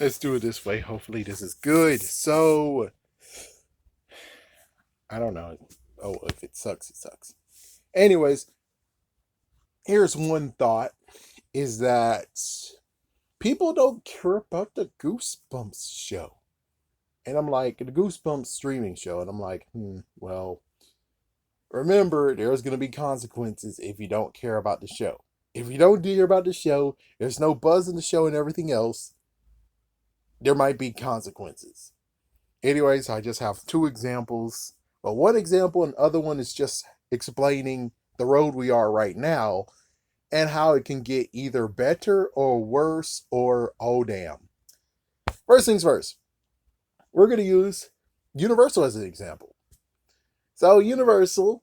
Let's do it this way. Hopefully, this is good. So, I don't know. Oh, if it sucks, it sucks. Anyways, here's one thought is that people don't care about the Goosebumps show. And I'm like, the Goosebumps streaming show. And I'm like, well, remember, there's going to be consequences if you don't care about the show. If you don't care about the show, there's no buzz in the show and everything else, there might be consequences. Anyways, I just have two examples. But one example and the other one is just explaining the road we are right now and how it can get either better or worse or oh damn. First things first, we're going to use Universal as an example. So Universal,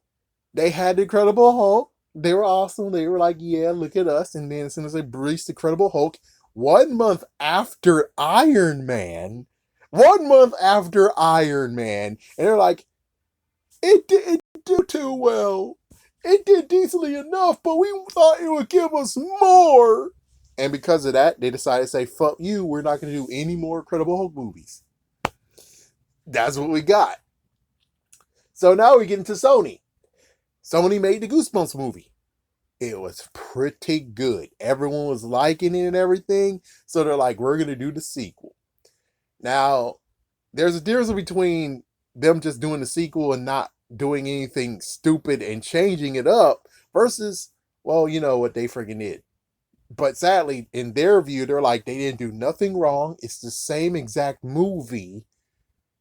they had the Incredible Hulk. They were awesome. They were like, yeah, look at us. And then as soon as they released the Incredible Hulk, 1 month after Iron Man, 1 month after Iron Man, and they're like, it didn't do too well. It did decently enough, but we thought it would give us more. And because of that, they decided to say, fuck you, we're not going to do any more Incredible Hulk movies. That's what we got. So now we get into Sony. Sony made the Goosebumps movie. It was pretty good. Everyone was liking it and everything. So they're like, we're going to do the sequel. Now, there's a difference between them just doing the sequel and not doing anything stupid and changing it up versus, well, you know what they freaking did. But sadly, in their view, they're like, they didn't do nothing wrong. It's the same exact movie.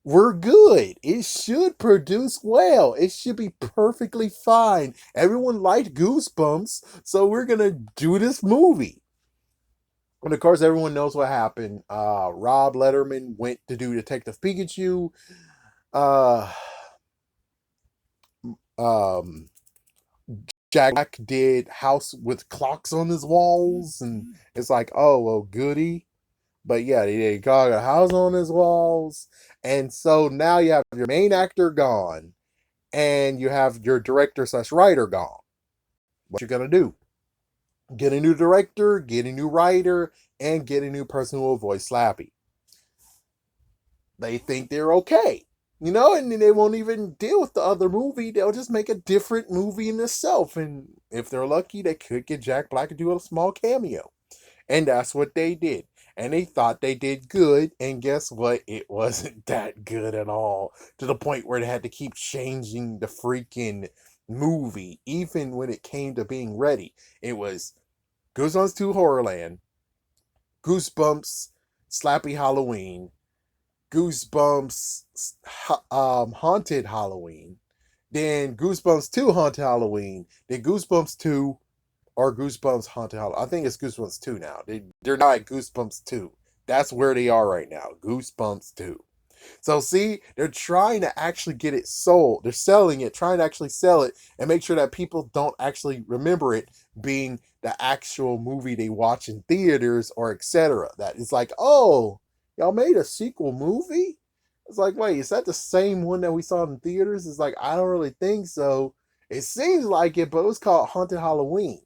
We're good. It should produce well. It should be perfectly fine. Everyone liked Goosebumps, so we're going to do this movie. And of course, everyone knows what happened. Rob Letterman went to do Detective Pikachu. Uh, um, Jack did House with Clocks on his walls, and it's like, oh well, goody. But yeah, they did got a house on his walls, and so now you have your main actor gone, and you have your director slash writer gone. What you gonna do? Get a new director, get a new writer, and get a new person who will voice Slappy. They think they're okay. You know, and then they won't even deal with the other movie. They'll just make a different movie in itself. And if they're lucky, they could get Jack Black to do a small cameo. And that's what they did. And they thought they did good. And guess what? It wasn't that good at all. To the point where they had to keep changing the freaking movie. Even when it came to being ready. It was Goosebumps 2 Horrorland, Goosebumps Slappy Halloween, Goosebumps Haunted Halloween, then Goosebumps 2 Haunted Halloween, then Goosebumps 2 or Goosebumps Haunted Halloween. I think it's Goosebumps 2 now. They're not at Goosebumps 2. That's where they are right now. Goosebumps 2. So see, they're trying to actually get it sold. They're selling it, trying to actually sell it and make sure that people don't actually remember it being the actual movie they watch in theaters or etc. That it's like, oh, y'all made a sequel movie? It's like, wait, is that the same one that we saw in theaters? It's like, I don't really think so. It seems like it, but it was called Haunted Halloween.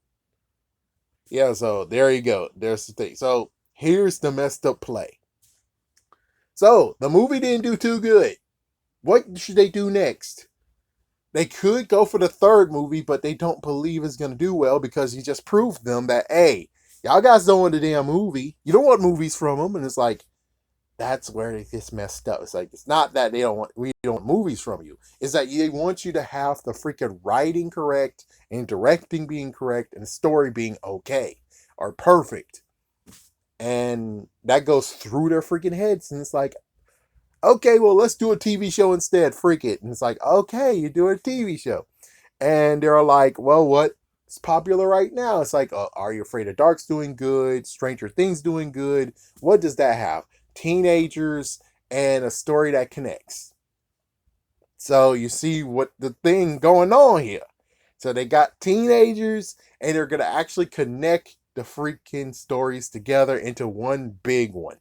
Yeah, so there you go. There's the thing. So here's the messed up play. So the movie didn't do too good. What should they do next? They could go for the third movie, but they don't believe it's going to do well because you just proved them that, hey, y'all guys don't want the damn movie. You don't want movies from them. And it's like, that's where it gets messed up. It's like, it's not that we don't want movies from you. It's that they want you to have the freaking writing correct and directing being correct and the story being okay or perfect. And that goes through their freaking heads. And it's like, okay, well, let's do a TV show instead. Freak it. And it's like, okay, you do a TV show. And they're like, well, what's popular right now? It's like, Are You Afraid of Dark's doing good? Stranger Things doing good. What does that have? Teenagers and a story that connects. So you see what the thing going on here. So they got teenagers and they're going to actually connect the freaking stories together into one big one.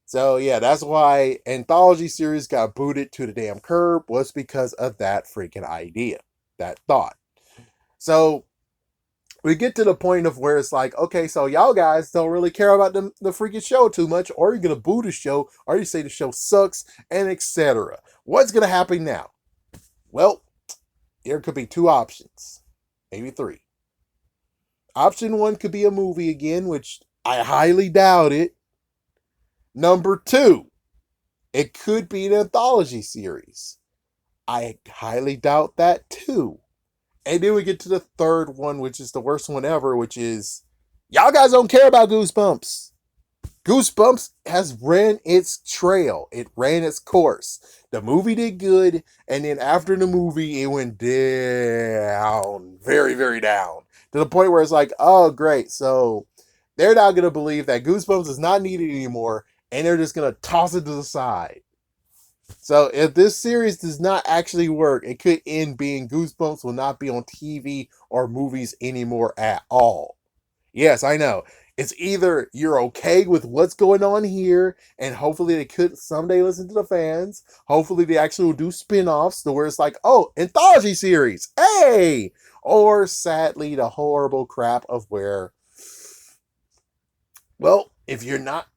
So yeah, that's why anthology series got booted to the damn curb, was because of that freaking idea, that thought. So we get to the point of where it's like, okay, so y'all guys don't really care about the freaking show too much, or you're gonna boo the show, or you say the show sucks, and etc. What's gonna happen now? Well, there could be two options, maybe three. Option one could be a movie again, which I highly doubt it. Number two, it could be an anthology series. I highly doubt that too. And then we get to the third one, which is the worst one ever, which is y'all guys don't care about Goosebumps. Goosebumps has ran its trail. It ran its course. The movie did good, and then after the movie, it went down, very, very down, to the point where it's like, oh, great. So they're not going to believe that Goosebumps is not needed anymore, and they're just going to toss it to the side. So if this series does not actually work, it could end being Goosebumps will not be on TV or movies anymore at all. Yes, I know. It's either you're okay with what's going on here, and hopefully they could someday listen to the fans. Hopefully they actually will do spin-offs to where it's like, oh, anthology series. Hey! Or sadly, the horrible crap of where, well, if you're not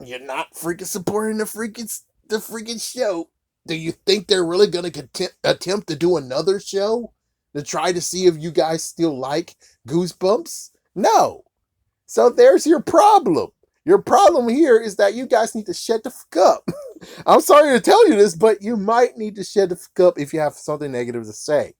freaking supporting the freaking show. Do you think they're really going to attempt to do another show to try to see if you guys still like Goosebumps? No. So there's your problem. Your problem here is that you guys need to shut the fuck up. I'm sorry to tell you this, but you might need to shut the fuck up if you have something negative to say.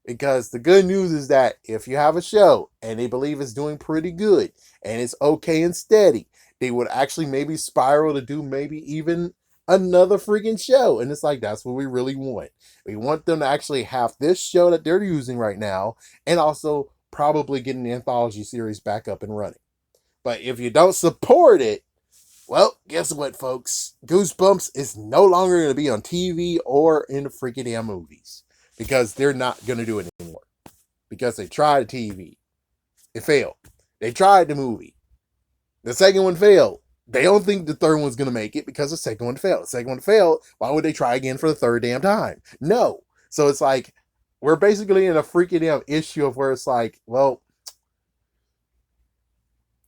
Because the good news is that if you have a show and they believe it's doing pretty good and it's okay and steady, they would actually maybe spiral to do maybe even another freaking show. And it's like, that's what we really want. We want them to actually have this show that they're using right now and also probably getting the anthology series back up and running. But if you don't support it, well, guess what, folks? Goosebumps is no longer going to be on TV or in the freaking damn movies because they're not going to do it anymore. Because they tried TV, it failed. They tried the movie, the second one failed. They don't think the third one's going to make it because the second one failed. The second one failed. Why would they try again for the third damn time? No. So it's like, we're basically in a freaking damn issue of where it's like, well,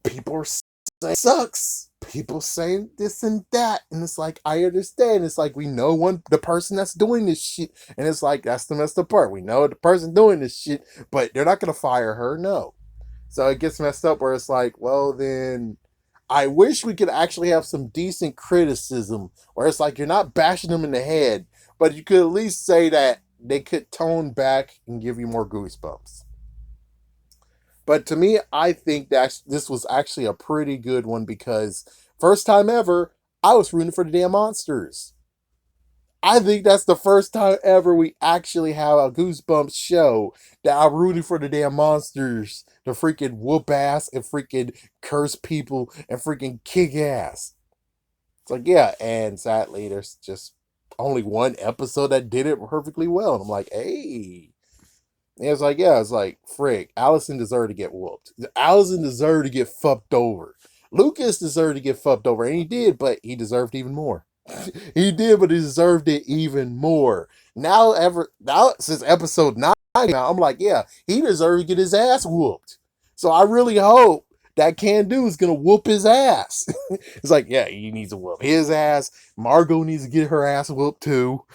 people are saying it sucks. People saying this and that. And it's like, I understand. It's like, we know the person that's doing this shit. And it's like, that's the messed up part. We know the person doing this shit, but they're not going to fire her. No. So it gets messed up where it's like, well, then I wish we could actually have some decent criticism where it's like, you're not bashing them in the head, but you could at least say that they could tone back and give you more goosebumps. But to me, I think that this was actually a pretty good one because first time ever, I was rooting for the damn monsters. I think that's the first time ever we actually have a Goosebumps show that I'm rooting for the damn monsters to freaking whoop ass and freaking curse people and freaking kick ass. It's like, yeah, and sadly, there's just only one episode that did it perfectly well. And I'm like, hey. And it's like, yeah, it's like, frick, Allison deserved to get whooped. Allison deserved to get fucked over. Lucas deserved to get fucked over, and he did, but he deserved even more. He did, but he deserved it even more. Now since episode 9 now, I'm like, yeah, he deserves to get his ass whooped. So I really hope that Can Do is gonna whoop his ass. It's like, yeah, he needs to whoop his ass. Margot needs to get her ass whooped too.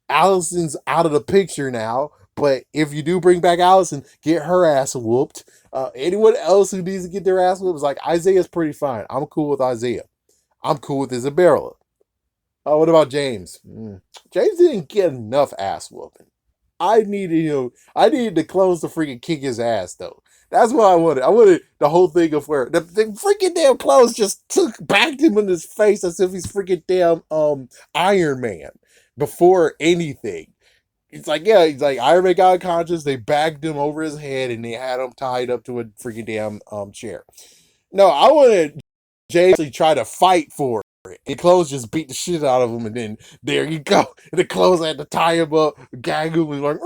Allison's out of the picture now, but if you do bring back Allison, get her ass whooped. Anyone else who needs to get their ass whooped is like Isaiah's pretty fine. I'm cool with Isaiah. I'm cool with Isabella. Oh, what about James? James didn't get enough ass whooping. I needed the clones to freaking kick his ass though. That's what I wanted. I wanted the whole thing of where the freaking damn clones just backed him in his face as if he's freaking damn Iron Man before anything. It's like, yeah, he's like Iron Man got unconscious, they bagged him over his head and they had him tied up to a freaking damn chair. No, I wanted James to try to fight for it. And clothes just beat the shit out of him, and then there you go. And the clothes had to tie him up, gag him, and like,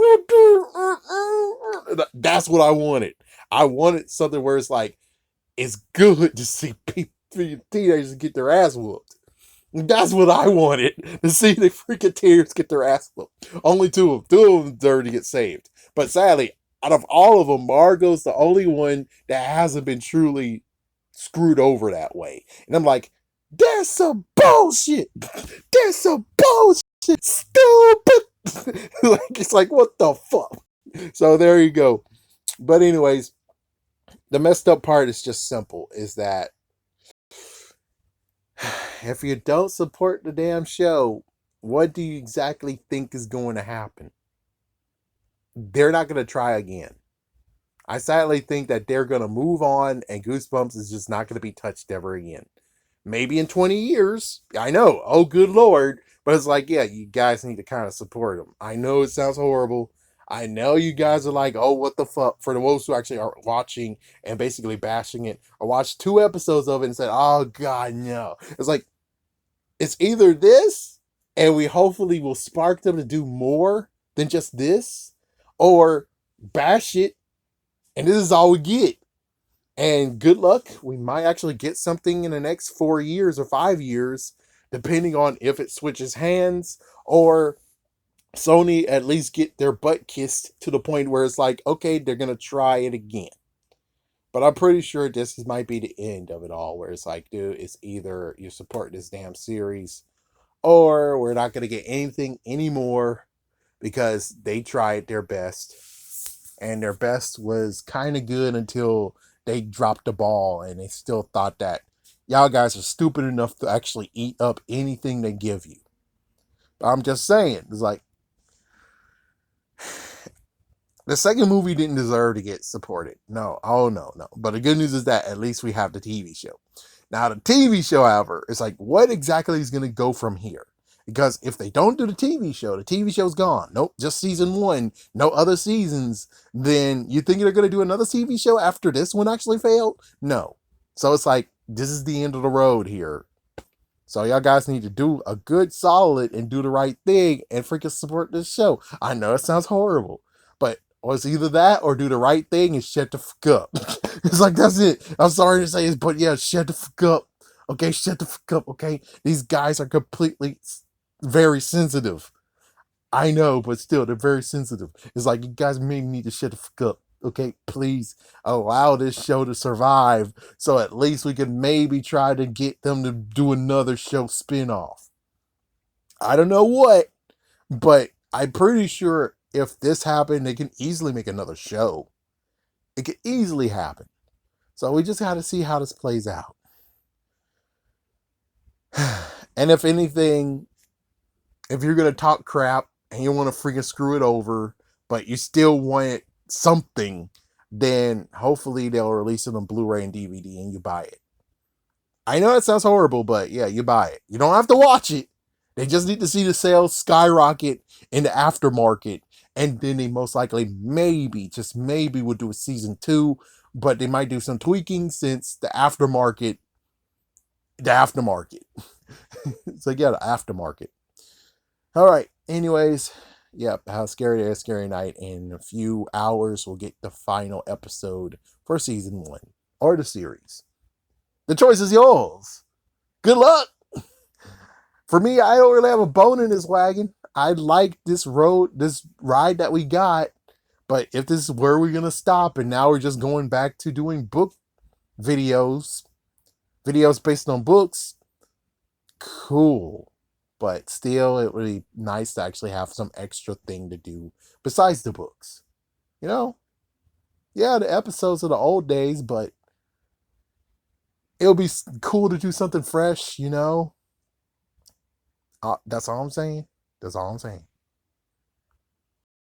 that's what I wanted. I wanted something where it's like, it's good to see people, teenagers get their ass whooped. That's what I wanted, to see the freaking tears get their ass whooped. Only two of them deserve to get saved. But sadly, Out of all of them, Margot's the only one that hasn't been truly screwed over that way. And I'm like, that's some bullshit. That's some bullshit. Stupid. Like, it's like, what the fuck? So there you go. But anyways, the messed up part is just simple, is that if you don't support the damn show, what do you exactly think is going to happen? They're not going to try again. I sadly think that they're going to move on and Goosebumps is just not going to be touched ever again. Maybe in 20 years. I know. Oh, good Lord. But it's like, yeah, you guys need to kind of support them. I know it sounds horrible. I know you guys are like, oh, what the fuck? For the ones who actually are watching and basically bashing it, or watched 2 episodes of it and said, oh, God, no. It's like, it's either this and we hopefully will spark them to do more than just this, or bash it and this is all we get. And good luck. We might actually get something in the next 4 years or 5 years, depending on if it switches hands or Sony at least get their butt kissed to the point where it's like, okay, they're going to try it again. But I'm pretty sure this might be the end of it all, where it's like, dude, it's either you support this damn series or we're not going to get anything anymore because they tried their best. And their best was kind of good until they dropped the ball and they still thought that y'all guys are stupid enough to actually eat up anything they give you. But I'm just saying, it's like, the second movie didn't deserve to get supported. No, oh no, no. But the good news is that at least we have the TV show. Now, the TV show, however, is like, what exactly is going to go from here? Because if they don't do the TV show's gone. Nope, just season 1, no other seasons. Then you think they're going to do another TV show after this one actually failed? No. So it's like, this is the end of the road here. So y'all guys need to do a good solid and do the right thing and freaking support this show. I know it sounds horrible, but it's either that or do the right thing and shut the fuck up. It's like, that's it. I'm sorry to say this, but yeah, shut the fuck up. Okay, shut the fuck up, okay? These guys are completely very sensitive. I know, but still, they're very sensitive. It's like, you guys maybe need to shut the fuck up. Okay, please allow this show to survive so at least we can maybe try to get them to do another show spinoff. I don't know what, but I'm pretty sure if this happened, they can easily make another show. It could easily happen. So we just got to see how this plays out. And if anything, if you're going to talk crap and you want to freaking screw it over, but you still want something, then hopefully they'll release it on Blu-ray and DVD and you buy it. I know it sounds horrible, but yeah, you buy it. You don't have to watch it. They just need to see the sales skyrocket in the aftermarket. And then they most likely, maybe, just maybe, would do a season 2. But they might do some tweaking since the aftermarket. So yeah, the aftermarket. All right. Anyways, yep. How scary it is, scary night. In a few hours, we'll get the final episode for season 1 or the series. The choice is yours. Good luck. For me, I don't really have a bone in this wagon. I like this ride that we got. But if this is where we're going to stop and now we're just going back to doing book videos based on books, cool. But still, it would be nice to actually have some extra thing to do besides the books. You know? Yeah, the episodes of the old days, but it would be cool to do something fresh, you know? That's all I'm saying. That's all I'm saying.